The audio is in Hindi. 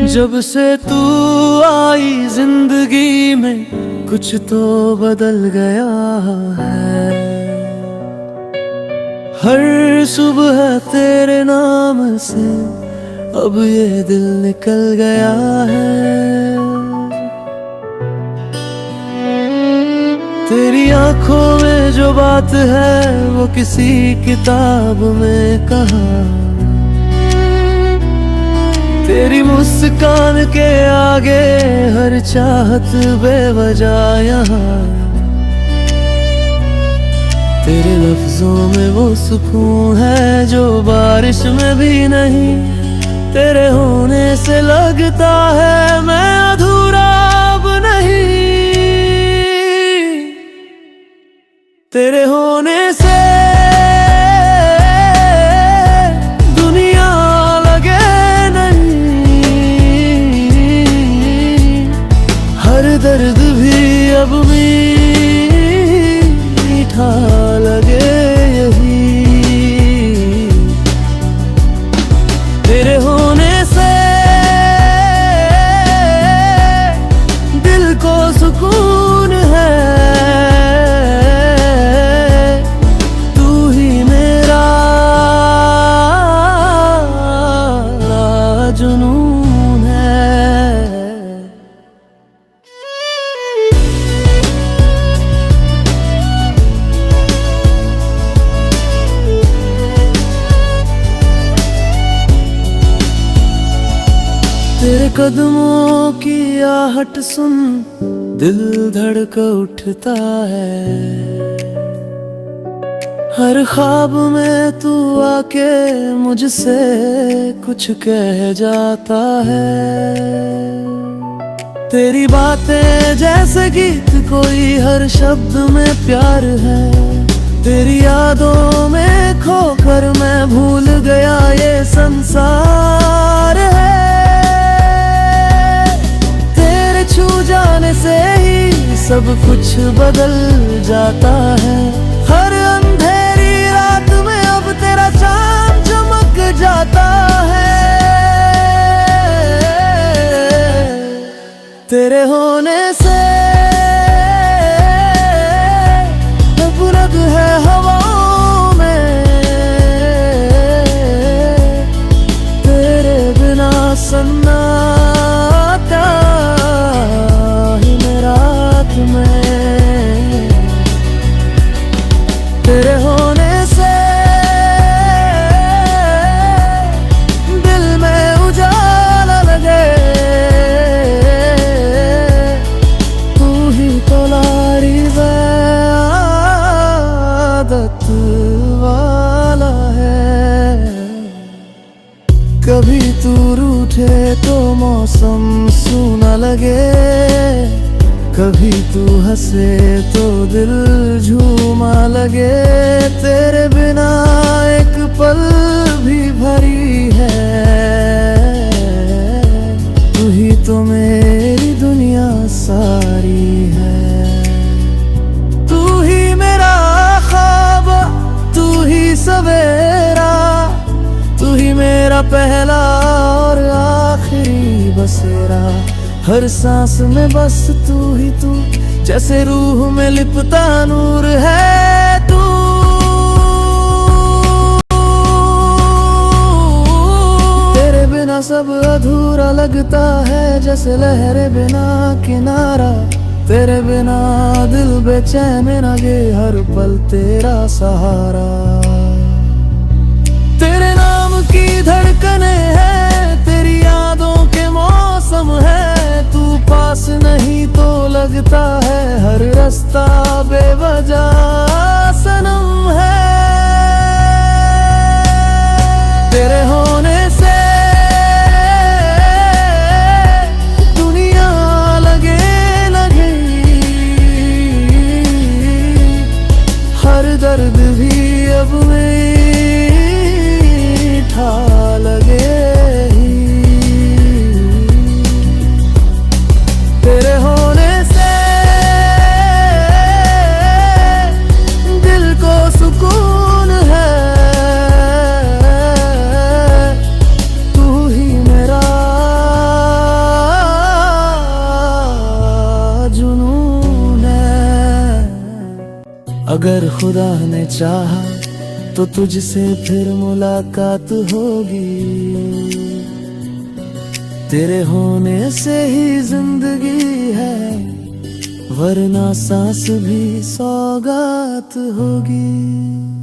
जब से तू आई जिंदगी में कुछ तो बदल गया है। हर सुबह तेरे नाम से अब ये दिल निकल गया है। तेरी आंखों में जो बात है वो किसी किताब में कहाँ। तेरी मुस्कान के आगे हर चाहत बेवजह यहाँ। तेरे लफ्जों में वो सुकून है जो बारिश में भी नहीं। तेरे होने से लगता है मैं अधूरा अब नहीं। तेरे होने से दुनिया लगे नहीं। हर दर्द भी अब मीठा लगे यही। तेरे होने से दिल को सुकून है। जुनून है। तेरे कदमों की आहट सुन दिल धड़क उठता है। हर ख्वाब में तू आके मुझसे कुछ कह जाता है। तेरी बातें जैसे गीत कोई हर शब्द में प्यार है। तेरी यादों में खोकर मैं भूल गया ये संसार है। तेरे छू जाने से ही सब कुछ बदल जाता है। हर अंधेरी रात में अब तेरा चांद चमक जाता है। तेरे होने से अब रग है हवाओं में। तेरे बिना सन्नाटा ही मेरा रात में। तेरे होने से दिल में उजाला लगे। तू ही तो लारी आदत वाला है। कभी तू रूठे तो मौसम सूना लगे। कभी तू हंसे तो दिल झूमा लगे। तेरे बिना एक पल भी भरी है। तू ही तो मेरी दुनिया सारी है। तू ही मेरा ख्वाब, तू ही सवेरा। तू ही मेरा पहला और आखिरी बसेरा। हर सांस में बस तू ही तू, जैसे रूह में लिपटा नूर है तू। तेरे बिना सब अधूरा लगता है जैसे लहरें बिना किनारा। तेरे बिना दिल बेचैन लगे हर पल तेरा सहारा। तेरे नाम की धड़कने है, तेरी यादों के मौसम है। तू पास नहीं तो लगता है हर रास्ता बेवजह सनम है। तेरे होने से दुनिया लगे लगे। हर दर्द भी अब मीठा लगे। तेरे होने से अगर खुदा ने चाहा तो तुझसे फिर मुलाकात होगी। तेरे होने से ही जिंदगी है, वरना सांस भी सौगात होगी।